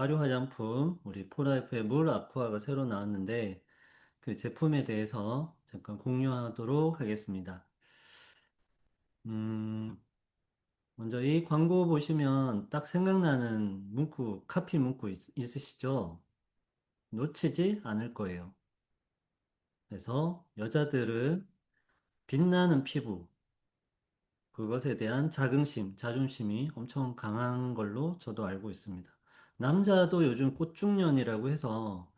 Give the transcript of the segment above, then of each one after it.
발효 화장품, 우리 포라이프의 물 아쿠아가 새로 나왔는데 그 제품에 대해서 잠깐 공유하도록 하겠습니다. 음, 먼저 이 광고 보시면 딱 생각나는 문구, 카피 문구 있으시죠? 놓치지 않을 거예요. 그래서 여자들은 빛나는 피부, 그것에 대한 자긍심, 자존심이 엄청 강한 걸로 저도 알고 있습니다. 남자도 요즘 꽃중년이라고 해서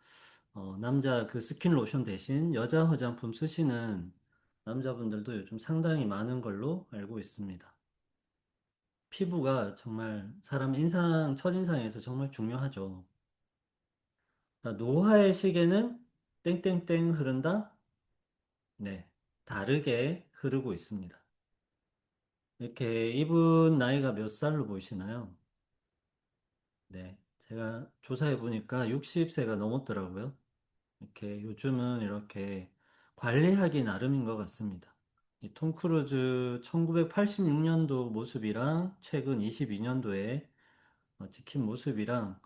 남자 그 스킨 로션 대신 여자 화장품 쓰시는 남자분들도 요즘 상당히 많은 걸로 알고 있습니다. 피부가 정말 사람 인상, 첫인상에서 정말 중요하죠. 그러니까 노화의 시계는 땡땡땡 흐른다? 네, 다르게 흐르고 있습니다. 이렇게 이분 나이가 몇 살로 보이시나요? 네, 제가 조사해 보니까 60세가 넘었더라고요. 이렇게 요즘은 이렇게 관리하기 나름인 것 같습니다. 이 톰 크루즈 1986년도 모습이랑 최근 22년도에 찍힌 모습이랑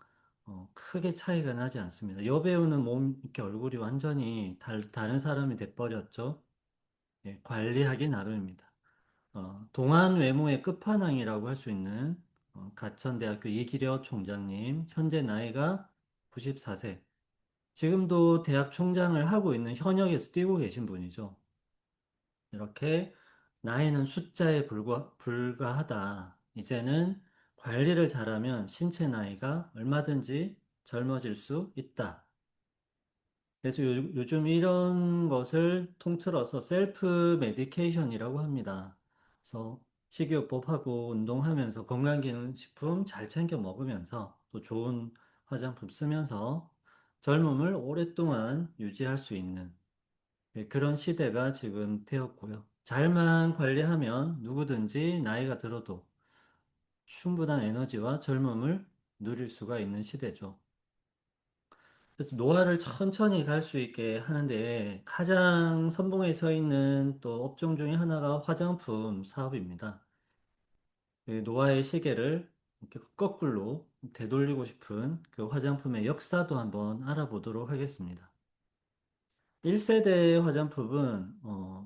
크게 차이가 나지 않습니다. 여배우는 이렇게 얼굴이 완전히 다른 사람이 돼버렸죠. 예, 관리하기 나름입니다. 동안 외모의 끝판왕이라고 할 수 있는 가천대학교 이기려 총장님, 현재 나이가 94세. 지금도 대학 총장을 하고 있는 현역에서 뛰고 계신 분이죠. 이렇게 나이는 숫자에 불과하다. 이제는 관리를 잘하면 신체 나이가 얼마든지 젊어질 수 있다. 그래서 요즘 이런 것을 통틀어서 셀프 메디케이션이라고 합니다. 그래서 식이요법하고 운동하면서 건강기능식품 잘 챙겨 먹으면서 또 좋은 화장품 쓰면서 젊음을 오랫동안 유지할 수 있는 그런 시대가 지금 되었고요. 잘만 관리하면 누구든지 나이가 들어도 충분한 에너지와 젊음을 누릴 수가 있는 시대죠. 그래서 노화를 천천히 갈 수 있게 하는데 가장 선봉에 서 있는 또 업종 중에 하나가 화장품 사업입니다. 그 노화의 시계를 이렇게 거꾸로 되돌리고 싶은 그 화장품의 역사도 한번 알아보도록 하겠습니다. 1세대 화장품은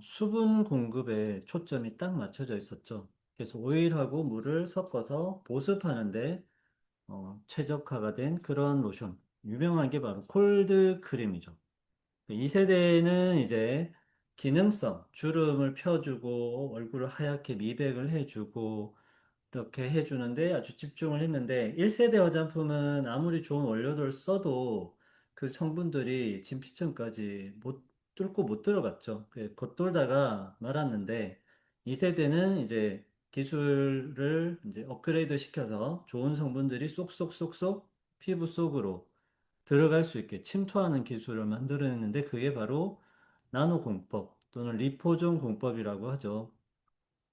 수분 공급에 초점이 딱 맞춰져 있었죠. 그래서 오일하고 물을 섞어서 보습하는데 최적화가 된 그런 로션. 유명한 게 바로 콜드 크림이죠. 2세대는 이제 기능성, 주름을 펴주고 얼굴을 하얗게 미백을 해주고 이렇게 해주는데 아주 집중을 했는데 1세대 화장품은 아무리 좋은 원료를 써도 그 성분들이 진피층까지 못 뚫고 못 들어갔죠. 겉돌다가 말았는데 2세대는 이제 기술을 이제 업그레이드 시켜서 좋은 성분들이 쏙쏙쏙쏙 피부 속으로 들어갈 수 있게 침투하는 기술을 만들어냈는데 그게 바로 나노 공법 또는 리포존 공법이라고 하죠.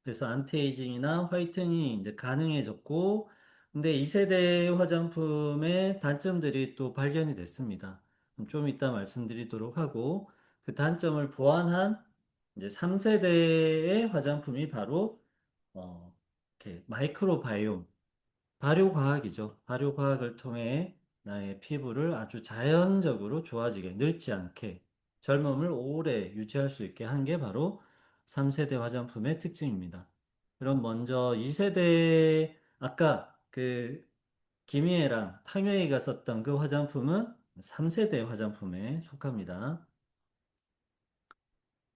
그래서 안티에이징이나 화이트닝이 이제 가능해졌고, 근데 2세대 화장품의 단점들이 또 발견이 됐습니다. 그럼 좀 이따 말씀드리도록 하고, 그 단점을 보완한 이제 3세대의 화장품이 바로, 이렇게 마이크로바이옴, 발효과학이죠. 발효과학을 통해 나의 피부를 아주 자연적으로 좋아지게, 늙지 않게, 젊음을 오래 유지할 수 있게 한 게 바로 3세대 화장품의 특징입니다. 그럼 먼저 2세대, 아까 그 김희애랑 탕웨이가 썼던 그 화장품은 3세대 화장품에 속합니다.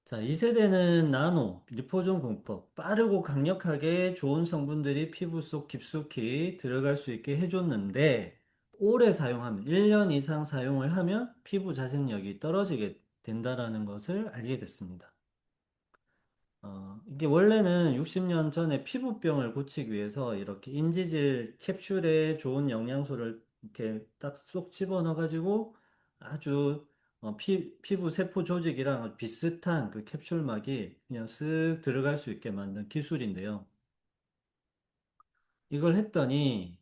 자, 2세대는 나노, 리포존 공법, 빠르고 강력하게 좋은 성분들이 피부 속 깊숙이 들어갈 수 있게 해줬는데, 오래 사용하면, 1년 이상 사용을 하면 피부 자생력이 떨어지게 된다라는 것을 알게 됐습니다. 이게 원래는 60년 전에 피부병을 고치기 위해서 이렇게 인지질 캡슐에 좋은 영양소를 이렇게 딱 쏙 집어넣어가지고 아주 피부 세포 조직이랑 비슷한 그 캡슐막이 그냥 쓱 들어갈 수 있게 만든 기술인데요. 이걸 했더니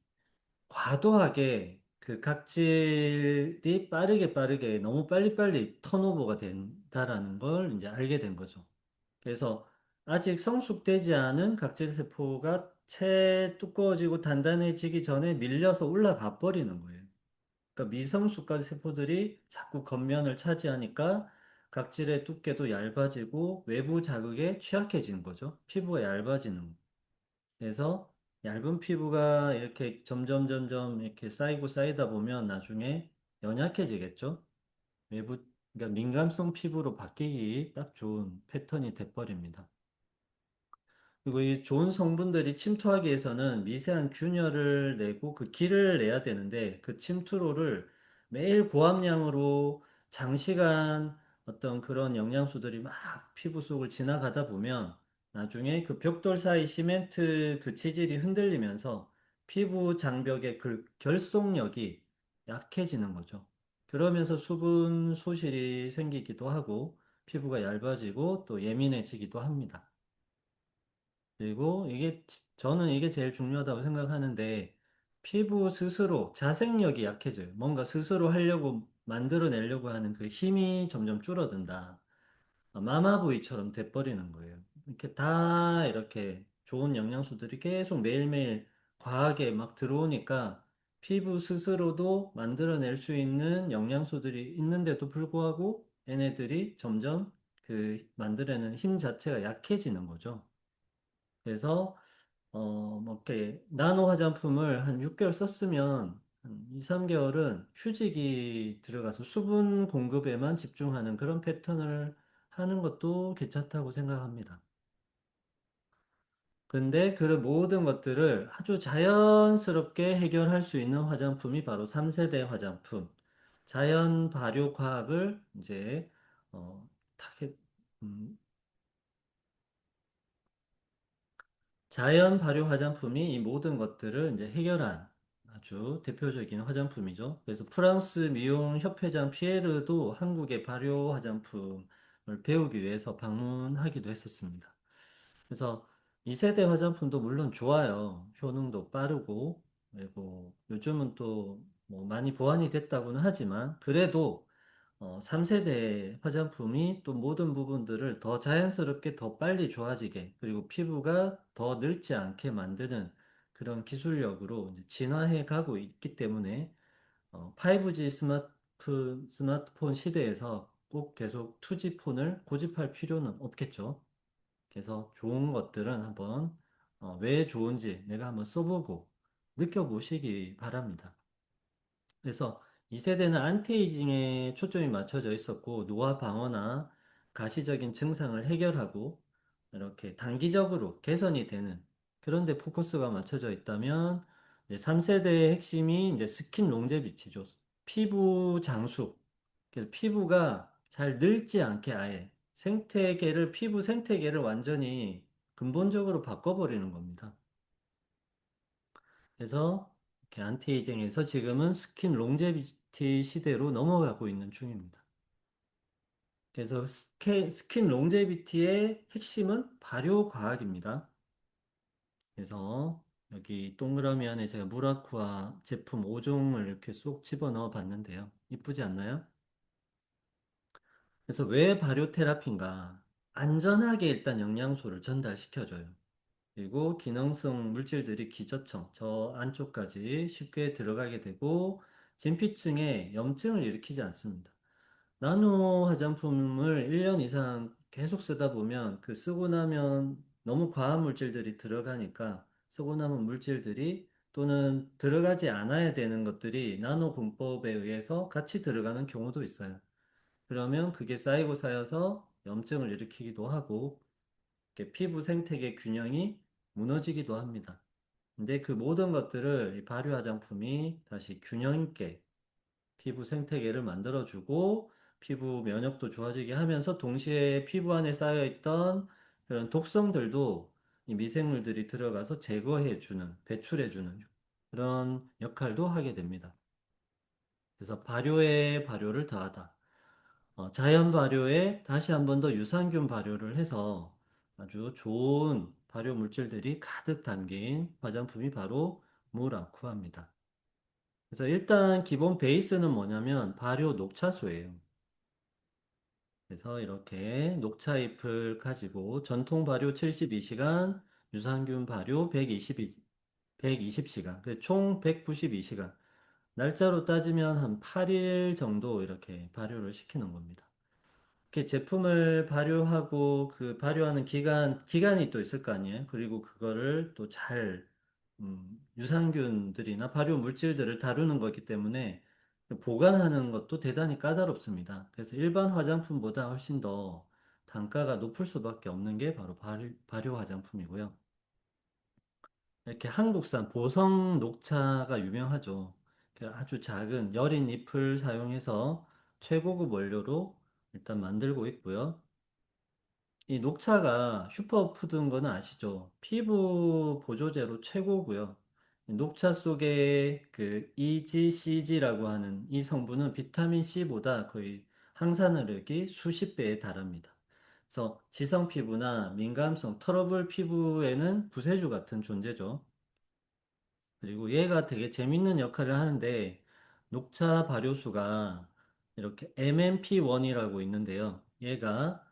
과도하게 그 각질이 빠르게 너무 빨리빨리 턴오버가 된다라는 걸 이제 알게 된 거죠. 그래서 아직 성숙되지 않은 각질 세포가 채 두꺼워지고 단단해지기 전에 밀려서 올라가 버리는 거예요. 그러니까 미성숙간 세포들이 자꾸 겉면을 차지하니까 각질의 두께도 얇아지고 외부 자극에 취약해지는 거죠. 피부가 얇아지는 거. 그래서 얇은 피부가 이렇게 점점 이렇게 쌓이고 쌓이다 보면 나중에 연약해지겠죠. 외부, 그러니까 민감성 피부로 바뀌기 딱 좋은 패턴이 돼버립니다. 그리고 이 좋은 성분들이 침투하기 위해서는 미세한 균열을 내고 그 길을 내야 되는데 그 침투로를 매일 고함량으로 장시간 어떤 그런 영양소들이 막 피부 속을 지나가다 보면 나중에 그 벽돌 사이 시멘트 그 치질이 흔들리면서 피부 장벽의 그 결속력이 약해지는 거죠. 그러면서 수분 소실이 생기기도 하고 피부가 얇아지고 또 예민해지기도 합니다. 그리고 저는 이게 제일 중요하다고 생각하는데, 피부 스스로 자생력이 약해져요. 뭔가 스스로 하려고, 만들어내려고 하는 그 힘이 점점 줄어든다. 마마보이처럼 돼버리는 거예요. 이렇게 다 이렇게 좋은 영양소들이 계속 매일매일 과하게 막 들어오니까 피부 스스로도 만들어낼 수 있는 영양소들이 있는데도 불구하고 얘네들이 점점 그 만들어내는 힘 자체가 약해지는 거죠. 그래서 뭐, 이렇게, 나노 화장품을 한 6개월 썼으면, 한 2, 3개월은 휴직이 들어가서 수분 공급에만 집중하는 그런 패턴을 하는 것도 괜찮다고 생각합니다. 근데 그 모든 것들을 아주 자연스럽게 해결할 수 있는 화장품이 바로 3세대 화장품. 자연 발효 과학을 이제, 탁 자연 발효 화장품이 이 모든 것들을 이제 해결한 아주 대표적인 화장품이죠. 그래서 프랑스 미용 협회장 피에르도 한국의 발효 화장품을 배우기 위해서 방문하기도 했었습니다. 그래서 2세대 화장품도 물론 좋아요. 효능도 빠르고, 그리고 요즘은 또 뭐 많이 보완이 됐다고는 하지만, 그래도 3세대 화장품이 또 모든 부분들을 더 자연스럽게 더 빨리 좋아지게 그리고 피부가 더 늙지 않게 만드는 그런 기술력으로 이제 진화해 가고 있기 때문에 5G 스마트폰 시대에서 꼭 계속 2G 폰을 고집할 필요는 없겠죠. 그래서 좋은 것들은 한번 왜 좋은지 내가 한번 써보고 느껴보시기 바랍니다. 그래서 이 세대는 안티에이징에 초점이 맞춰져 있었고, 노화 방어나 가시적인 증상을 해결하고, 이렇게 단기적으로 개선이 되는 그런 데 포커스가 맞춰져 있다면, 이제 3세대의 핵심이 이제 스킨 롱제비티죠. 피부 장수. 그래서 피부가 잘 늙지 않게 아예 피부 생태계를 완전히 근본적으로 바꿔버리는 겁니다. 그래서 이렇게 안티에이징에서 지금은 스킨 롱제비티 시대로 넘어가고 있는 중입니다. 그래서 스킨 롱제비티의 핵심은 발효 과학입니다. 그래서 여기 동그라미 안에 제가 무라쿠아 제품 5종을 이렇게 쏙 집어넣어 봤는데요. 이쁘지 않나요? 그래서 왜 발효 테라피인가? 안전하게 일단 영양소를 전달시켜줘요. 그리고 기능성 물질들이 기저청, 저 안쪽까지 쉽게 들어가게 되고 진피층에 염증을 일으키지 않습니다. 나노 화장품을 1년 이상 계속 쓰다 보면 그 쓰고 나면 너무 과한 물질들이 들어가니까 쓰고 남은 물질들이 또는 들어가지 않아야 되는 것들이 나노 공법에 의해서 같이 들어가는 경우도 있어요. 그러면 그게 쌓이고 쌓여서 염증을 일으키기도 하고 이렇게 피부 생태계 균형이 무너지기도 합니다. 근데 그 모든 것들을 이 발효 화장품이 다시 균형 있게 피부 생태계를 만들어주고 피부 면역도 좋아지게 하면서 동시에 피부 안에 쌓여있던 그런 독성들도 이 미생물들이 들어가서 제거해주는, 배출해주는 그런 역할도 하게 됩니다. 그래서 발효에 발효를 더하다. 자연 발효에 다시 한 번 더 유산균 발효를 해서 아주 좋은 발효 물질들이 가득 담긴 화장품이 바로 무라쿠아입니다. 그래서 일단 기본 베이스는 뭐냐면 발효 녹차수예요. 그래서 이렇게 녹차잎을 가지고 전통 발효 72시간, 유산균 발효 120시간, 총 192시간. 날짜로 따지면 한 8일 정도 이렇게 발효를 시키는 겁니다. 이렇게 제품을 발효하고 그 발효하는 기간이 또 있을 거 아니에요? 그리고 그거를 또 잘, 유산균들이나 발효 물질들을 다루는 거기 때문에 보관하는 것도 대단히 까다롭습니다. 그래서 일반 화장품보다 훨씬 더 단가가 높을 수밖에 없는 게 바로 발효 화장품이고요. 이렇게 한국산 보성 녹차가 유명하죠. 아주 작은 여린 잎을 사용해서 최고급 원료로 일단 만들고 있고요. 이 녹차가 슈퍼푸드인 거는 아시죠? 피부 보조제로 최고고요. 이 녹차 속에 그 EGCG라고 하는 이 성분은 비타민 C보다 거의 항산화력이 수십 배에 달합니다. 그래서 지성 피부나 민감성, 트러블 피부에는 구세주 같은 존재죠. 그리고 얘가 되게 재밌는 역할을 하는데 녹차 발효수가 이렇게 MMP1이라고 있는데요. 얘가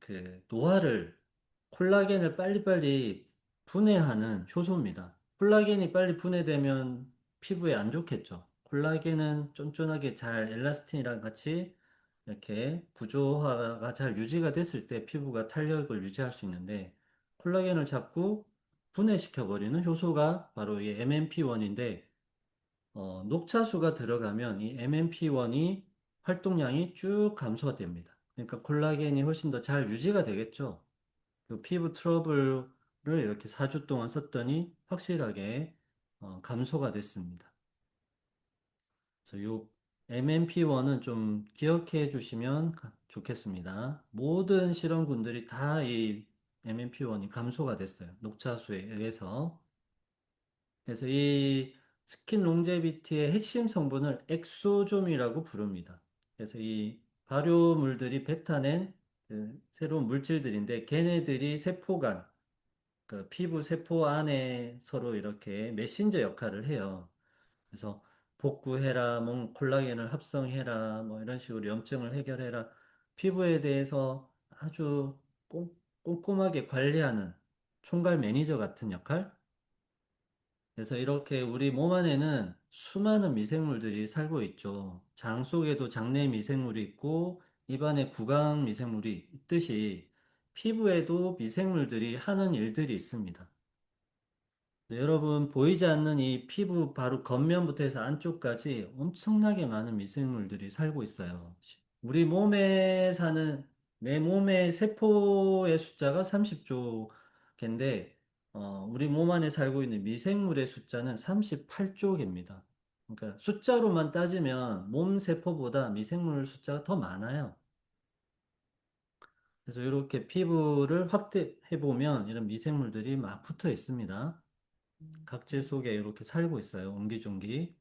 그 노화를 콜라겐을 빨리빨리 분해하는 효소입니다. 콜라겐이 빨리 분해되면 피부에 안 좋겠죠. 콜라겐은 쫀쫀하게 잘 엘라스틴이랑 같이 이렇게 구조화가 잘 유지가 됐을 때 피부가 탄력을 유지할 수 있는데 콜라겐을 자꾸 분해시켜버리는 효소가 바로 이 MMP1인데 녹차수가 들어가면 이 MMP1이 활동량이 쭉 감소됩니다. 그러니까 콜라겐이 훨씬 더 잘 유지가 되겠죠. 그 피부 트러블을 이렇게 4주 동안 썼더니 확실하게 감소가 됐습니다. 그래서 요 MMP1은 좀 기억해 주시면 좋겠습니다. 모든 실험군들이 다 이 MMP1이 감소가 됐어요. 녹차수에 의해서. 그래서 이 스킨 롱제비티의 핵심 성분을 엑소좀이라고 부릅니다. 그래서 이 발효물들이 뱉어낸 그 새로운 물질들인데 걔네들이 세포간, 그 피부 세포 안에 서로 이렇게 메신저 역할을 해요. 그래서 복구해라, 뭐 콜라겐을 합성해라, 뭐 이런 식으로 염증을 해결해라. 피부에 대해서 아주 꼼꼼하게 관리하는 총괄 매니저 같은 역할? 그래서 이렇게 우리 몸 안에는 수많은 미생물들이 살고 있죠. 장 속에도 장내 미생물이 있고 입안에 구강 미생물이 있듯이 피부에도 미생물들이 하는 일들이 있습니다. 네, 여러분 보이지 않는 이 피부 바로 겉면부터 해서 안쪽까지 엄청나게 많은 미생물들이 살고 있어요. 우리 몸에 사는 내 몸의 세포의 숫자가 30조 개인데 우리 몸 안에 살고 있는 미생물의 숫자는 38조 개입니다. 그러니까 숫자로만 따지면 몸 세포보다 미생물 숫자가 더 많아요. 그래서 이렇게 피부를 확대해 보면 이런 미생물들이 막 붙어 있습니다. 각질 속에 이렇게 살고 있어요. 옹기종기.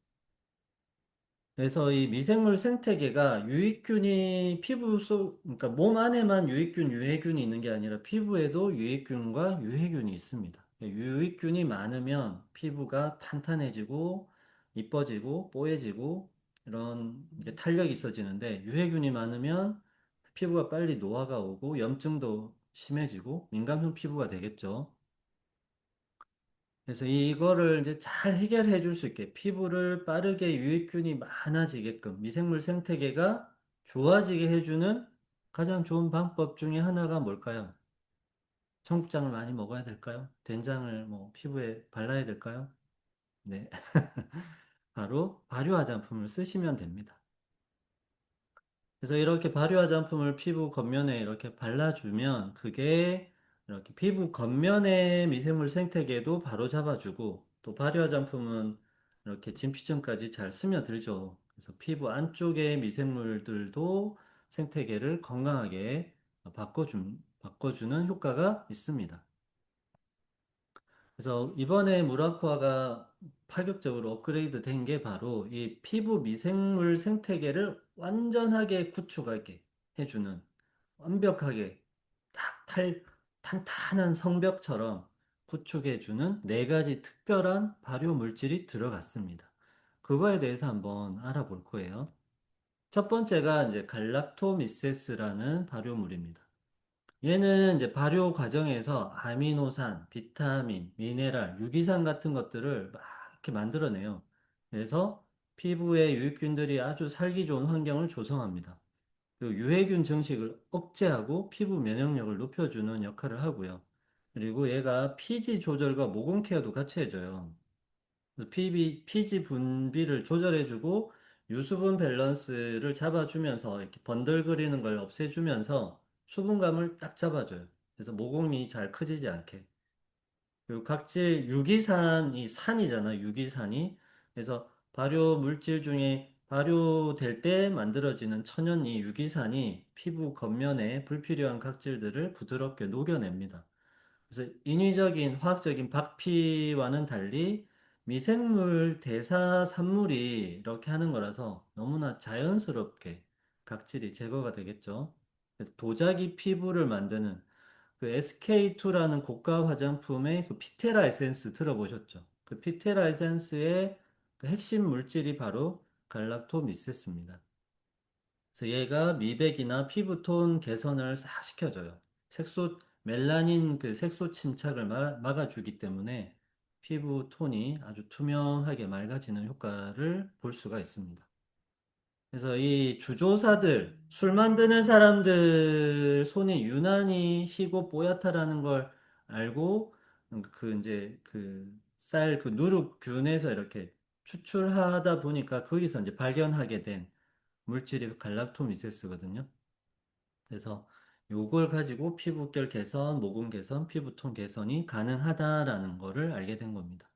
그래서 이 미생물 생태계가 유익균이 피부 속, 그러니까 몸 안에만 유익균, 유해균이 있는 게 아니라 피부에도 유익균과 유해균이 있습니다. 유익균이 많으면 피부가 탄탄해지고, 이뻐지고, 뽀얘지고, 이런 이제 탄력이 있어지는데, 유해균이 많으면 피부가 빨리 노화가 오고, 염증도 심해지고, 민감성 피부가 되겠죠. 그래서 이거를 이제 잘 해결해 줄 수 있게 피부를 빠르게 유익균이 많아지게끔 미생물 생태계가 좋아지게 해주는 가장 좋은 방법 중에 하나가 뭘까요? 청국장을 많이 먹어야 될까요? 된장을 뭐 피부에 발라야 될까요? 네, 바로 발효 화장품을 쓰시면 됩니다. 그래서 이렇게 발효 화장품을 피부 겉면에 이렇게 발라주면 그게 이렇게 피부 겉면의 미생물 생태계도 바로 잡아주고 또 발효 화장품은 이렇게 진피층까지 잘 스며들죠. 그래서 피부 안쪽의 미생물들도 생태계를 건강하게 바꿔주는 효과가 있습니다. 그래서 이번에 무라쿠아가 파격적으로 업그레이드 된 게 바로 이 피부 미생물 생태계를 완전하게 구축하게 해주는 완벽하게 딱 탄탄한 성벽처럼 구축해주는 네 가지 특별한 발효 물질이 들어갔습니다. 그거에 대해서 한번 알아볼 거예요. 첫 번째가 이제 갈락토미세스라는 발효물입니다. 얘는 이제 발효 과정에서 아미노산, 비타민, 미네랄, 유기산 같은 것들을 막 이렇게 만들어내요. 그래서 피부에 유익균들이 아주 살기 좋은 환경을 조성합니다. 그 유해균 증식을 억제하고 피부 면역력을 높여주는 역할을 하고요. 그리고 얘가 피지 조절과 모공 케어도 같이 해줘요. 그래서 피지 분비를 조절해주고 유수분 밸런스를 잡아주면서 이렇게 번들거리는 걸 없애주면서 수분감을 딱 잡아줘요. 그래서 모공이 잘 커지지 않게. 그리고 각질 유기산이 산이잖아, 유기산이. 그래서 발효 물질 중에 발효될 때 만들어지는 천연 이 유기산이 피부 겉면에 불필요한 각질들을 부드럽게 녹여냅니다. 그래서 인위적인 화학적인 박피와는 달리 미생물 대사 산물이 이렇게 하는 거라서 너무나 자연스럽게 각질이 제거가 되겠죠. 그래서 도자기 피부를 만드는 그 SK2라는 고가 화장품의 그 피테라 에센스 들어보셨죠? 그 피테라 에센스의 그 핵심 물질이 바로 갈락토미세스입니다. 그래서 얘가 미백이나 피부톤 개선을 싹 시켜줘요. 멜라닌 그 색소 침착을 막아주기 때문에 피부 톤이 아주 투명하게 맑아지는 효과를 볼 수가 있습니다. 그래서 이 주조사들, 술 만드는 사람들 손이 유난히 희고 뽀얗다라는 걸 알고 그 이제 그 쌀 그 누룩균에서 이렇게 추출하다 보니까 거기서 이제 발견하게 된 물질이 갈락토미세스거든요. 그래서 요걸 가지고 피부결 개선, 모공 개선, 피부톤 개선이 가능하다라는 거를 알게 된 겁니다.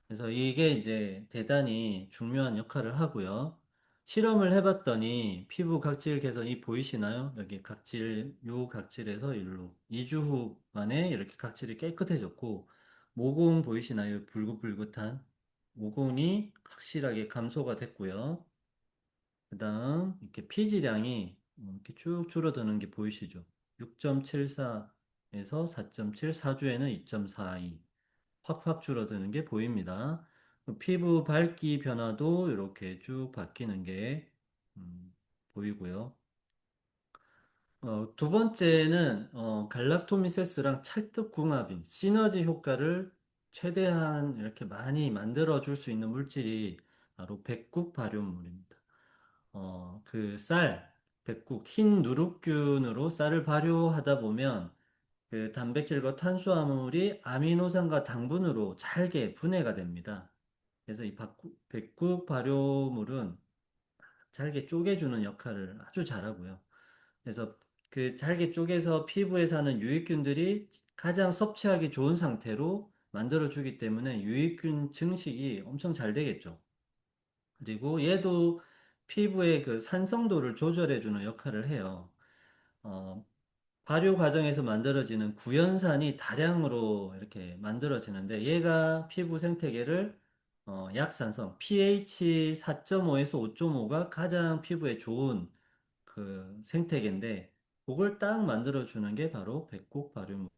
그래서 이게 이제 대단히 중요한 역할을 하고요. 실험을 해봤더니 피부 각질 개선이 보이시나요? 여기 각질, 요 각질에서 일로 2주 후 만에 이렇게 각질이 깨끗해졌고, 모공 보이시나요? 불긋불긋한 모공이 확실하게 감소가 됐고요. 그 다음, 이렇게 피지량이 이렇게 쭉 줄어드는 게 보이시죠? 6.74에서 4.7, 4주에는 2.42. 확확 줄어드는 게 보입니다. 피부 밝기 변화도 이렇게 쭉 바뀌는 게 보이고요. 두 번째는 갈락토미세스랑 찰떡궁합인 시너지 효과를 최대한 이렇게 많이 만들어 줄 수 있는 물질이 바로 백국 발효물입니다. 그 백국, 흰 누룩균으로 쌀을 발효하다 보면 그 단백질과 탄수화물이 아미노산과 당분으로 잘게 분해가 됩니다. 그래서 이 백국 발효물은 잘게 쪼개주는 역할을 아주 잘하고요. 그래서 그 잘게 쪼개서 피부에 사는 유익균들이 가장 섭취하기 좋은 상태로 만들어주기 때문에 유익균 증식이 엄청 잘 되겠죠. 그리고 얘도 피부의 그 산성도를 조절해주는 역할을 해요. 어, 발효 과정에서 만들어지는 구연산이 다량으로 이렇게 만들어지는데 얘가 피부 생태계를 약산성 pH 4.5에서 5.5가 가장 피부에 좋은 그 생태계인데 그걸 딱 만들어주는 게 바로 백곡 발효물입니다.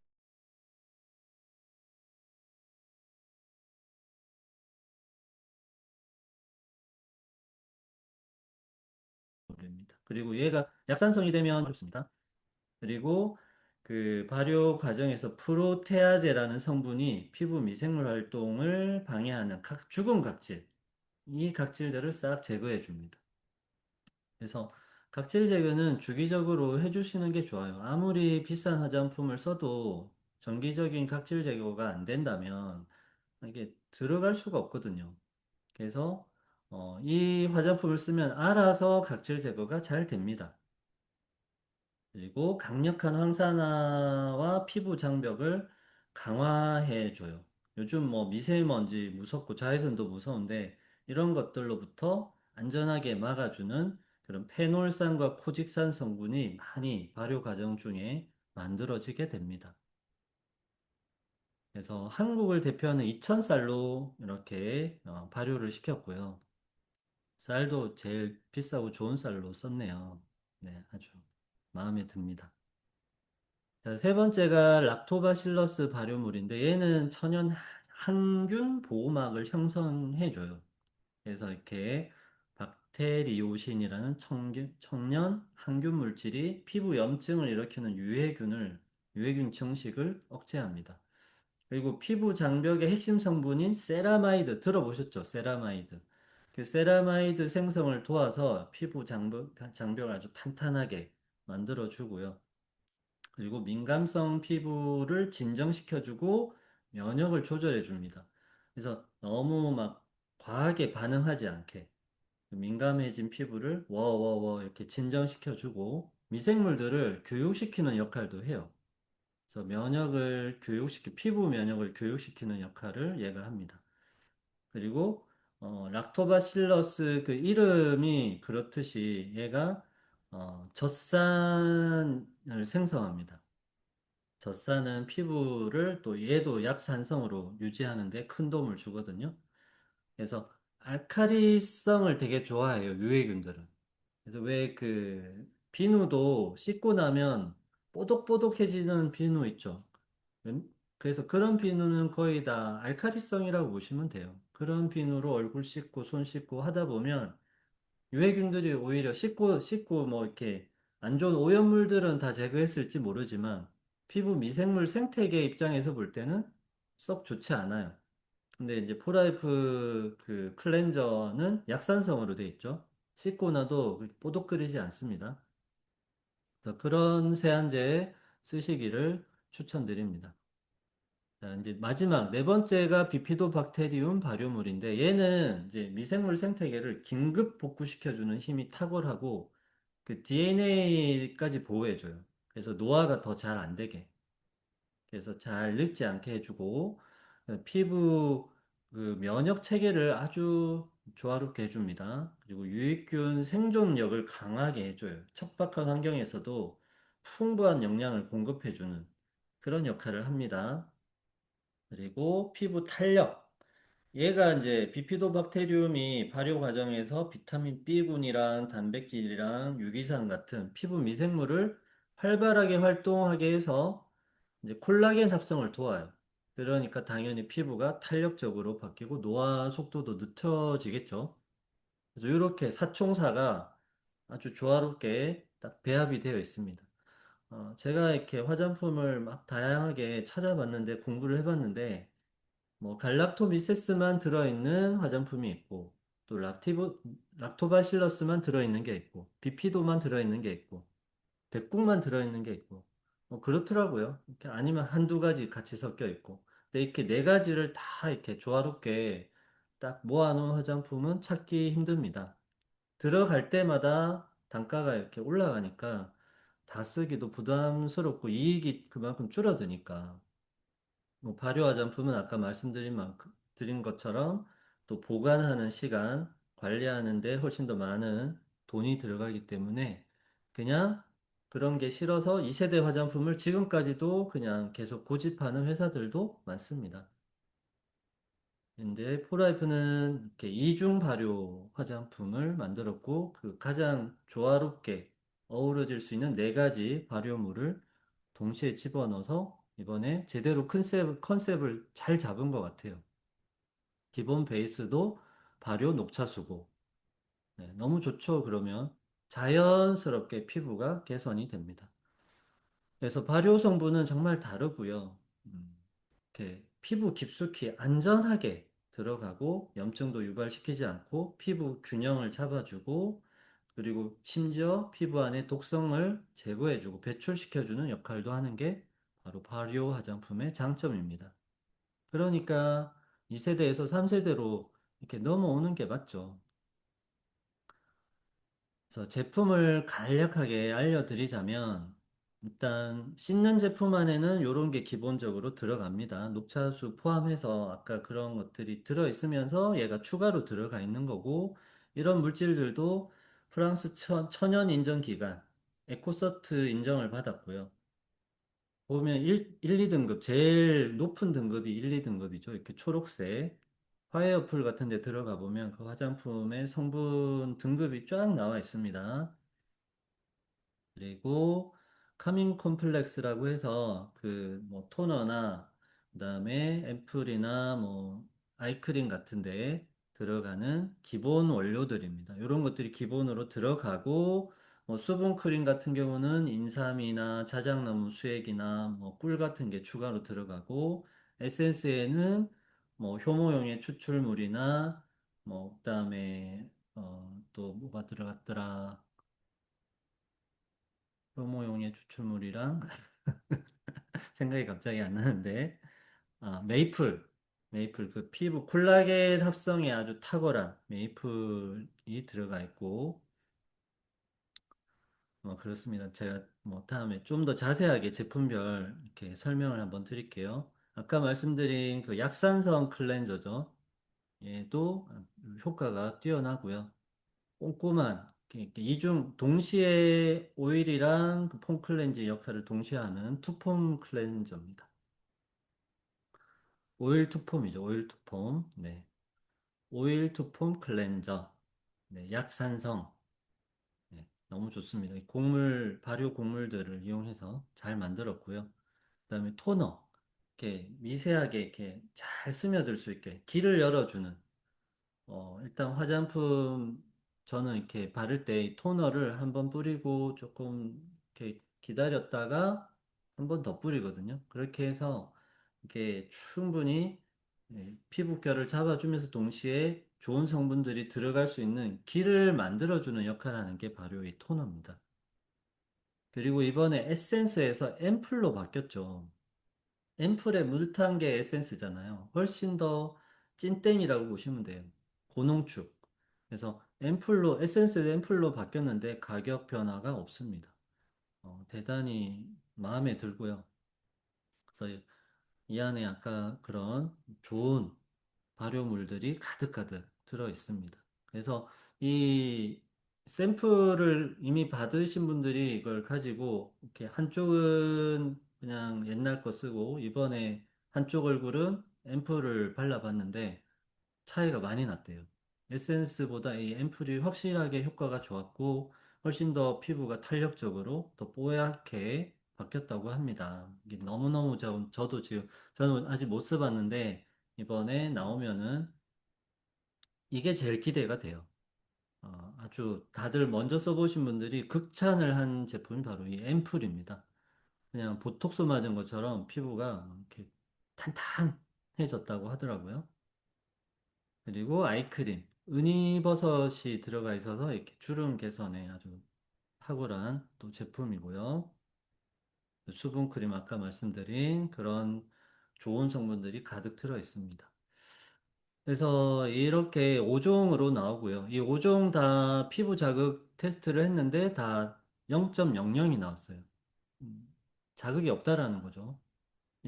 그리고 얘가 약산성이 되면 어렵습니다. 그리고 그 발효 과정에서 프로테아제라는 성분이 피부 미생물 활동을 방해하는 죽은 각질, 이 각질들을 싹 제거해 줍니다. 그래서 각질 제거는 주기적으로 해주시는 게 좋아요. 아무리 비싼 화장품을 써도 정기적인 각질 제거가 안 된다면 이게 들어갈 수가 없거든요. 그래서 이 화장품을 쓰면 알아서 각질 제거가 잘 됩니다. 그리고 강력한 황산화와 피부 장벽을 강화해 줘요. 요즘 뭐 미세먼지 무섭고 자외선도 무서운데 이런 것들로부터 안전하게 막아주는 그런 페놀산과 코직산 성분이 많이 발효 과정 중에 만들어지게 됩니다. 그래서 한국을 대표하는 이천쌀로 이렇게 발효를 시켰고요. 쌀도 제일 비싸고 좋은 쌀로 썼네요. 네, 아주 마음에 듭니다. 자, 세 번째가 락토바실러스 발효물인데 얘는 천연 항균 보호막을 형성해줘요. 그래서 이렇게 박테리오신이라는 청년 항균 물질이 피부 염증을 일으키는 유해균 증식을 억제합니다. 그리고 피부 장벽의 핵심 성분인 세라마이드 들어보셨죠? 세라마이드. 그 세라마이드 생성을 도와서 피부 장벽을 아주 탄탄하게 만들어 주고요. 그리고 민감성 피부를 진정시켜주고 면역을 조절해 줍니다. 그래서 너무 막 과하게 반응하지 않게 민감해진 피부를 워워워 이렇게 진정시켜주고 미생물들을 교육시키는 역할도 해요. 그래서 피부 면역을 교육시키는 역할을 얘가 합니다. 그리고 락토바실러스 그 이름이 그렇듯이 얘가 젖산을 생성합니다. 젖산은 피부를 또 얘도 약산성으로 유지하는 데 큰 도움을 주거든요. 그래서 알카리성을 되게 좋아해요, 유해균들은. 그래서 왜 그 비누도 씻고 나면 뽀독뽀독해지는 비누 있죠. 그래서 그런 비누는 거의 다 알카리성이라고 보시면 돼요. 그런 비누로 얼굴 씻고 손 씻고 하다 보면 유해균들이 오히려 씻고 뭐 이렇게 안 좋은 오염물들은 다 제거했을지 모르지만 피부 미생물 생태계 입장에서 볼 때는 썩 좋지 않아요. 근데 이제 포라이프 그 클렌저는 약산성으로 돼 있죠. 씻고 나도 뽀독거리지 않습니다. 그래서 그런 세안제 쓰시기를 추천드립니다. 자, 이제 마지막 네 번째가 비피도박테리움 발효물인데 얘는 이제 미생물 생태계를 긴급 복구시켜주는 힘이 탁월하고 그 DNA까지 보호해줘요. 그래서 노화가 더 잘 안 되게. 그래서 잘 늙지 않게 해주고 피부 그 면역 체계를 아주 조화롭게 해줍니다. 그리고 유익균 생존력을 강하게 해줘요. 척박한 환경에서도 풍부한 영양을 공급해주는 그런 역할을 합니다. 그리고 피부 탄력. 얘가 이제 비피도박테리움이 발효 과정에서 비타민 B군이랑 단백질이랑 유기산 같은 피부 미생물을 활발하게 활동하게 해서 이제 콜라겐 합성을 도와요. 그러니까 당연히 피부가 탄력적으로 바뀌고 노화 속도도 늦춰지겠죠. 그래서 이렇게 사총사가 아주 조화롭게 딱 배합이 되어 있습니다. 제가 이렇게 화장품을 막 다양하게 찾아봤는데 공부를 해봤는데 뭐 갈락토미세스만 들어있는 화장품이 있고 또 락토바실러스만 들어있는 게 있고 비피도만 들어있는 게 있고 백국만 들어있는 게 있고 뭐 그렇더라고요. 이렇게 아니면 한두 가지 같이 섞여 있고 근데 이렇게 네 가지를 다 이렇게 조화롭게 딱 모아놓은 화장품은 찾기 힘듭니다. 들어갈 때마다 단가가 이렇게 올라가니까 다 쓰기도 부담스럽고 이익이 그만큼 줄어드니까 뭐 발효 화장품은 아까 드린 것처럼 또 보관하는 시간, 관리하는 데 훨씬 더 많은 돈이 들어가기 때문에 그냥 그런 게 싫어서 2세대 화장품을 지금까지도 그냥 계속 고집하는 회사들도 많습니다. 근데 포라이프는 이렇게 이중 발효 화장품을 만들었고 그 가장 조화롭게 어우러질 수 있는 네 가지 발효물을 동시에 집어넣어서 이번에 제대로 컨셉을 잘 잡은 것 같아요. 기본 베이스도 발효 녹차수고 너무 좋죠. 그러면 자연스럽게 피부가 개선이 됩니다. 그래서 발효 성분은 정말 다르고요. 이렇게 피부 깊숙이 안전하게 들어가고 염증도 유발시키지 않고 피부 균형을 잡아주고 그리고 심지어 피부 안에 독성을 제거해주고 배출시켜주는 역할도 하는 게 바로 발효 화장품의 장점입니다. 그러니까 2세대에서 3세대로 이렇게 넘어오는 게 맞죠. 그래서 제품을 간략하게 알려드리자면, 일단 씻는 제품 안에는 이런 게 기본적으로 들어갑니다. 녹차수 포함해서 아까 그런 것들이 들어있으면서 얘가 추가로 들어가 있는 거고, 이런 물질들도 프랑스 천연 인정 기관, 에코서트 인정을 받았고요. 보면 2등급, 제일 높은 등급이 1, 2등급이죠. 이렇게 초록색. 화해어플 같은 데 들어가 보면 그 화장품의 성분 등급이 쫙 나와 있습니다. 그리고 카밍 콤플렉스라고 해서 그 뭐 토너나 그다음에 앰플이나 뭐 아이크림 같은 데 들어가는 기본 원료들입니다. 이런 것들이 기본으로 들어가고 뭐 수분 크림 같은 경우는 인삼이나 자작나무 수액이나 뭐 꿀 같은 게 추가로 들어가고 에센스에는 뭐 효모용의 추출물이나 뭐, 그다음에 또 뭐가 들어갔더라. 효모용의 추출물이랑 생각이 갑자기 안 나는데. 아, 메이플 그 피부 콜라겐 합성에 아주 탁월한 메이플이 들어가 있고 그렇습니다. 제가 뭐 다음에 좀 더 자세하게 제품별 이렇게 설명을 한번 드릴게요. 아까 말씀드린 그 약산성 클렌저죠. 얘도 효과가 뛰어나고요. 꼼꼼한 이중 동시에 오일이랑 그폼 클렌저 역할을 동시에 하는 투폼 클렌저입니다. 오일 투폼이죠. 오일 투폼. 네. 오일 투폼 클렌저. 네, 약산성. 네, 너무 좋습니다. 이 발효 곡물들을 이용해서 잘 만들었고요. 그다음에 토너. 이렇게 미세하게 이렇게 잘 스며들 수 있게 길을 열어주는 일단 화장품 저는 이렇게 바를 때 이 토너를 한번 뿌리고 조금 이렇게 기다렸다가 한 번 더 뿌리거든요. 그렇게 해서 이렇게 충분히 피부결을 잡아주면서 동시에 좋은 성분들이 들어갈 수 있는 길을 만들어주는 역할을 하는 게 바로 이 토너입니다. 그리고 이번에 에센스에서 앰플로 바뀌었죠. 앰플에 물 탄 게 에센스잖아요. 훨씬 더 찐땡이라고 보시면 돼요. 고농축. 그래서 에센스 앰플로 바뀌었는데 가격 변화가 없습니다. 대단히 마음에 들고요. 그래서 이 안에 아까 그런 좋은 발효물들이 가득가득 들어 있습니다. 그래서 이 샘플을 이미 받으신 분들이 이걸 가지고 이렇게 한쪽은 그냥 옛날 거 쓰고 이번에 한쪽 얼굴은 앰플을 발라봤는데 차이가 많이 났대요. 에센스보다 이 앰플이 확실하게 효과가 좋았고 훨씬 더 피부가 탄력적으로 더 뽀얗게 바뀌었다고 합니다. 이게 너무너무 저도 지금 저는 아직 못 써봤는데 이번에 나오면은 이게 제일 기대가 돼요. 아주 다들 먼저 써보신 분들이 극찬을 한 제품이 바로 이 앰플입니다. 그냥 보톡스 맞은 것처럼 피부가 이렇게 탄탄해졌다고 하더라고요. 그리고 아이크림, 은이버섯이 들어가 있어서 이렇게 주름 개선에 아주 탁월한 또 제품이고요. 수분크림 아까 말씀드린 그런 좋은 성분들이 가득 들어 있습니다. 그래서 이렇게 5종으로 나오고요. 이 5종 다 피부 자극 테스트를 했는데 다 0.00이 나왔어요. 음, 자극이 없다라는 거죠.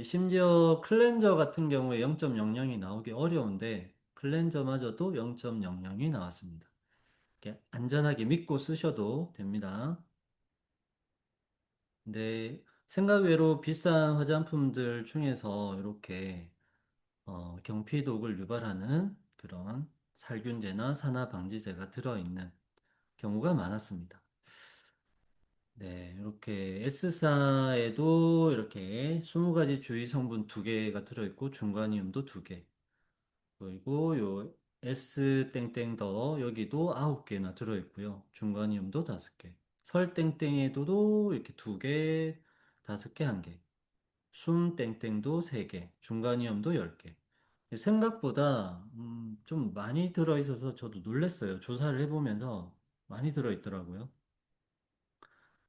심지어 클렌저 같은 경우에 0.00이 나오기 어려운데 클렌저마저도 0.00이 나왔습니다. 이렇게 안전하게 믿고 쓰셔도 됩니다. 근데 생각 외로 비싼 화장품들 중에서 이렇게 경피독을 유발하는 그런 살균제나 산화방지제가 들어있는 경우가 많았습니다. 네, 이렇게 S사에도 이렇게 20가지 주의 성분 2개가 들어있고 중과니um도 2개. 그리고 요 S 땡땡 더 여기도 9개나 들어있고요. 중과니움도 5개. 설 땡땡에도 이렇게 2개, 5개, 1개. 숨 땡땡도 3개, 중간이염도 10개. 생각보다 좀 많이 들어있어서 저도 놀랐어요. 조사를 해보면서 많이 들어있더라고요.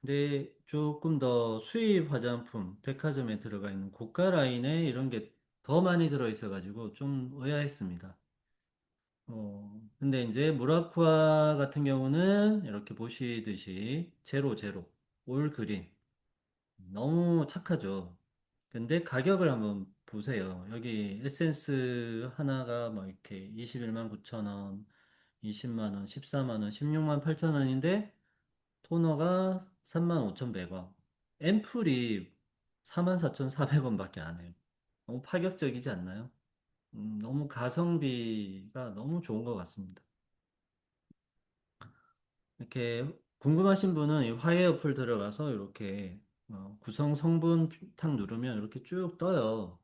근데 조금 더 수입 화장품, 백화점에 들어가 있는 고가 라인에 이런 게 더 많이 들어있어가지고 좀 의아했습니다. 근데 이제 무라쿠아 같은 경우는 이렇게 보시듯이 제로, 올 그린. 너무 착하죠. 근데 가격을 한번 보세요. 여기 에센스 하나가 뭐 이렇게 21만 9천 원, 20만 원, 14만 원, 16만 8천 원인데 토너가 3만 5,100원. 앰플이 44,400원밖에 안 해요. 너무 파격적이지 않나요? 너무 가성비가 너무 좋은 것 같습니다. 이렇게 궁금하신 분은 이 화해 어플 들어가서 이렇게 구성 성분 탁 누르면 이렇게 쭉 떠요.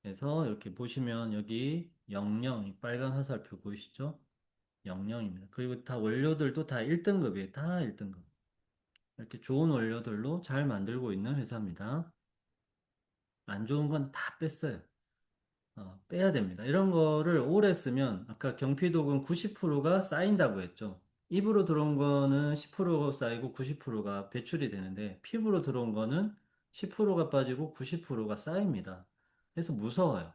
그래서 이렇게 보시면 여기 00, 이 빨간 화살표 보이시죠? 00입니다. 그리고 다 원료들도 다 1등급이에요. 다 1등급. 이렇게 좋은 원료들로 잘 만들고 있는 회사입니다. 안 좋은 건 다 뺐어요. 빼야 됩니다. 이런 거를 오래 쓰면 아까 경피독은 90%가 쌓인다고 했죠. 입으로 들어온 거는 10% 쌓이고 90%가 배출이 되는데 피부로 들어온 거는 10%가 빠지고 90%가 쌓입니다. 그래서 무서워요.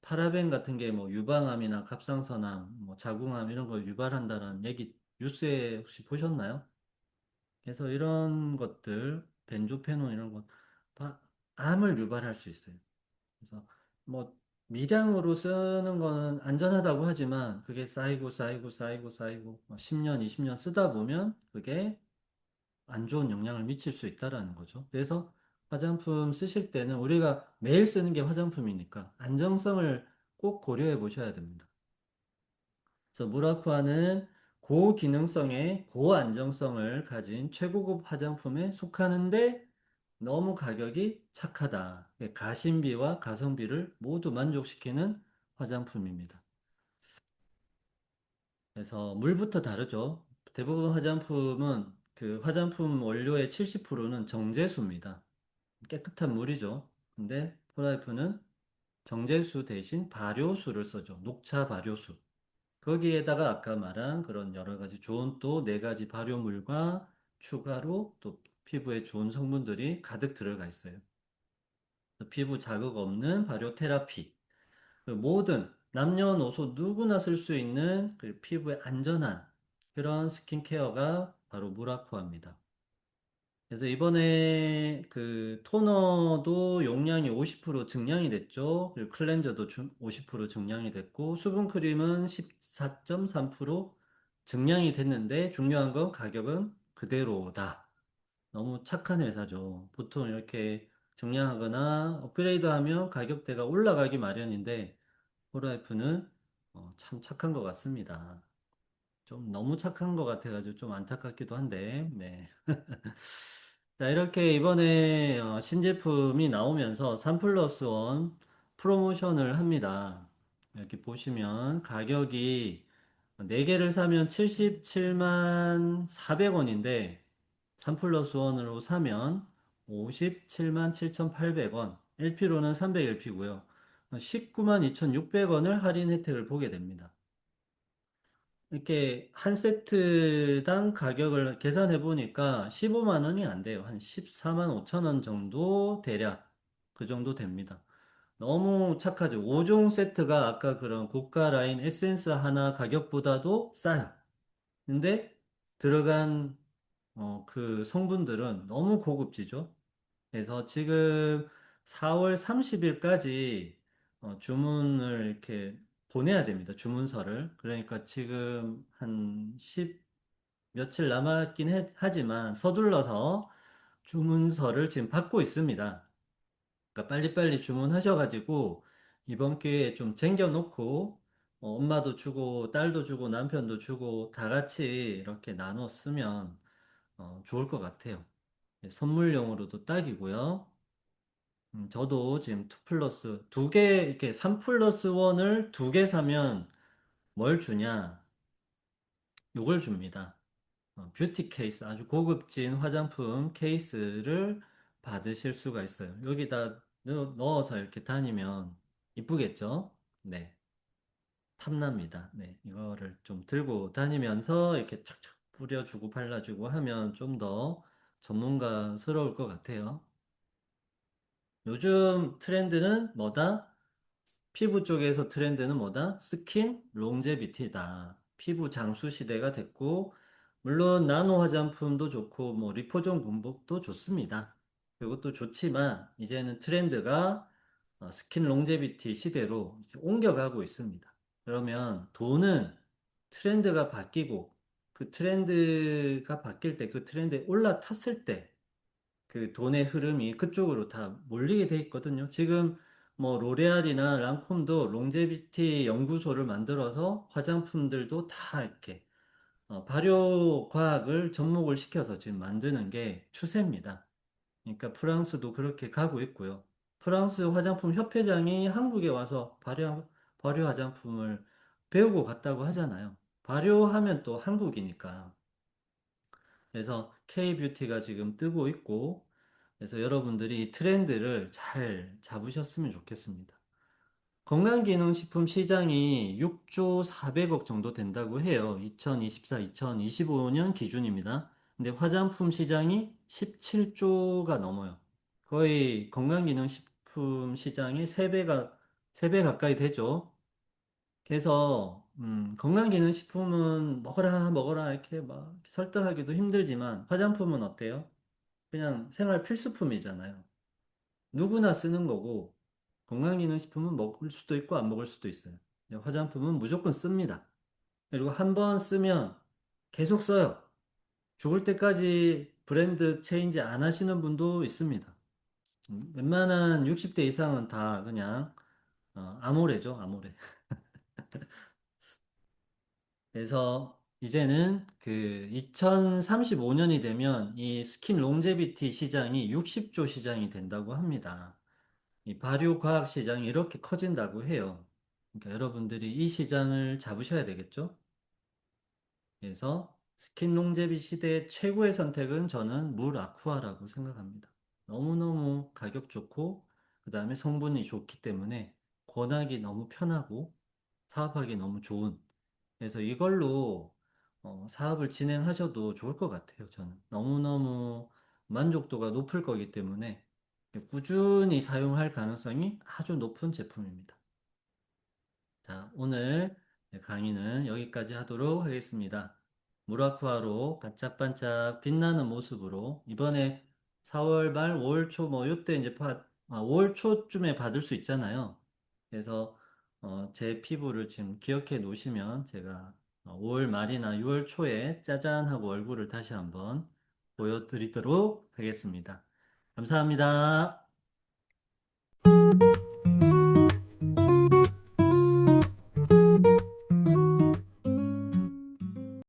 파라벤 같은 게 뭐 유방암이나 갑상선암, 뭐 자궁암 이런 걸 유발한다는 얘기 뉴스에 혹시 보셨나요? 그래서 이런 것들, 벤조페논 이런 것, 다 암을 유발할 수 있어요. 그래서 뭐 미량으로 쓰는 거는 안전하다고 하지만 그게 쌓이고 뭐 10년, 20년 쓰다 보면 그게 안 좋은 영향을 미칠 수 있다라는 거죠. 그래서 화장품 쓰실 때는 우리가 매일 쓰는 게 화장품이니까 안정성을 꼭 고려해 보셔야 됩니다. 그래서 무라쿠아는 고기능성의 고안정성을 가진 최고급 화장품에 속하는데 너무 가격이 착하다. 가심비와 가성비를 모두 만족시키는 화장품입니다. 그래서 물부터 다르죠. 대부분 화장품은 그 화장품 원료의 70%는 정제수입니다. 깨끗한 물이죠. 근데 프라이프는 정제수 대신 발효수를 써죠. 녹차 발효수. 거기에다가 아까 말한 그런 여러 가지 좋은 또 네 가지 발효물과 추가로 또 피부에 좋은 성분들이 가득 들어가 있어요. 피부 자극 없는 발효 테라피. 그 모든 남녀노소 누구나 쓸 수 있는 그 피부에 안전한 그런 스킨케어가 바로 무라쿠아입니다. 그래서 이번에 그 토너도 용량이 50% 증량이 됐죠. 그리고 클렌저도 50% 증량이 됐고 수분크림은 14.3% 증량이 됐는데 중요한 건 가격은 그대로다. 너무 착한 회사죠. 보통 이렇게 증량하거나 업그레이드하면 가격대가 올라가기 마련인데 호라이프는 참 착한 것 같습니다. 좀 너무 착한 것 같아가지고 좀 안타깝기도 한데, 네. 자, 이렇게 이번에 신제품이 나오면서 3 플러스 1 프로모션을 합니다. 이렇게 보시면 가격이 4개를 사면 77만 400원인데 3 플러스 1으로 사면 57만 7,800원, LP로는 300LP고요. 19만 2,600원을 할인 혜택을 보게 됩니다. 이렇게 한 세트당 가격을 계산해 보니까 15만 원이 안 돼요. 한 14만 5천 원 정도 대략 그 정도 됩니다. 너무 착하죠. 5종 세트가 아까 그런 고가 라인 에센스 하나 가격보다도 싸요. 근데 들어간 그 성분들은 너무 고급지죠. 그래서 지금 4월 30일까지 주문을 이렇게 보내야 됩니다. 주문서를. 그러니까 지금 한 10 며칠 남았긴 하지만 서둘러서 주문서를 지금 받고 있습니다. 그러니까 빨리빨리 주문하셔가지고 이번 기회에 좀 쟁겨놓고 엄마도 주고 딸도 주고 남편도 주고 다 같이 이렇게 나눠 쓰면 좋을 것 같아요. 예, 선물용으로도 딱이고요. 저도 지금 2 플러스 두 개, 이렇게 3 플러스 1을 두 개 사면 뭘 주냐? 요걸 줍니다. 뷰티 케이스, 아주 고급진 화장품 케이스를 받으실 수가 있어요. 여기다 넣어서 이렇게 다니면 이쁘겠죠? 네. 탐납니다. 네. 이거를 좀 들고 다니면서 이렇게 착착 뿌려주고 발라주고 하면 좀 더 전문가스러울 것 같아요. 요즘 트렌드는 뭐다? 피부 쪽에서 트렌드는 뭐다? 스킨 롱제비티다. 피부 장수 시대가 됐고, 물론 나노 화장품도 좋고, 뭐 리포존 군복도 좋습니다. 그것도 좋지만, 이제는 트렌드가 스킨 롱제비티 시대로 이제 옮겨가고 있습니다. 그러면 돈은 트렌드가 바뀌고, 그 트렌드가 바뀔 때, 그 트렌드에 올라탔을 때, 그 돈의 흐름이 그쪽으로 다 몰리게 돼 있거든요. 지금 뭐 로레알이나 랑콤도 롱제비티 연구소를 만들어서 화장품들도 다 이렇게 발효 과학을 접목을 시켜서 지금 만드는 게 추세입니다. 그러니까 프랑스도 그렇게 가고 있고요. 프랑스 화장품 협회장이 한국에 와서 발효 화장품을 배우고 갔다고 하잖아요. 발효하면 또 한국이니까. 그래서 K-뷰티가 지금 뜨고 있고, 그래서 여러분들이 이 트렌드를 잘 잡으셨으면 좋겠습니다. 건강기능식품 시장이 6조 400억 정도 된다고 해요. 2024, 2025년 기준입니다. 근데 화장품 시장이 17조가 넘어요. 거의 건강기능식품 시장이 3배 가까이 되죠. 그래서, 건강기능식품은 먹어라, 먹어라, 이렇게 막 설득하기도 힘들지만, 화장품은 어때요? 그냥 생활 필수품이잖아요. 누구나 쓰는 거고, 건강기능식품은 먹을 수도 있고 안 먹을 수도 있어요. 근데 화장품은 무조건 씁니다. 그리고 한 번 쓰면 계속 써요. 죽을 때까지 브랜드 체인지 안 하시는 분도 있습니다. 웬만한 60대 이상은 다 그냥 아모레죠, 아모레. 그래서 이제는 그 2035년이 되면 이 스킨 롱제비티 시장이 60조 시장이 된다고 합니다. 이 발효 과학 시장이 이렇게 커진다고 해요. 그러니까 여러분들이 이 시장을 잡으셔야 되겠죠? 그래서 스킨 롱제비 시대의 최고의 선택은 저는 물 아쿠아라고 생각합니다. 너무너무 가격 좋고, 그 다음에 성분이 좋기 때문에 권하기 너무 편하고 사업하기 너무 좋은. 그래서 이걸로 사업을 진행하셔도 좋을 것 같아요, 저는. 너무너무 만족도가 높을 거기 때문에 꾸준히 사용할 가능성이 아주 높은 제품입니다. 자, 오늘 강의는 여기까지 하도록 하겠습니다. 무라쿠아로 반짝반짝 빛나는 모습으로 이번에 4월 말, 5월 초 뭐 요때 이제 5월 초쯤에 받을 수 있잖아요. 그래서 제 피부를 지금 기억해 놓으시면 제가 5월 말이나 6월 초에 짜잔 하고 얼굴을 다시 한번 보여드리도록 하겠습니다. 감사합니다.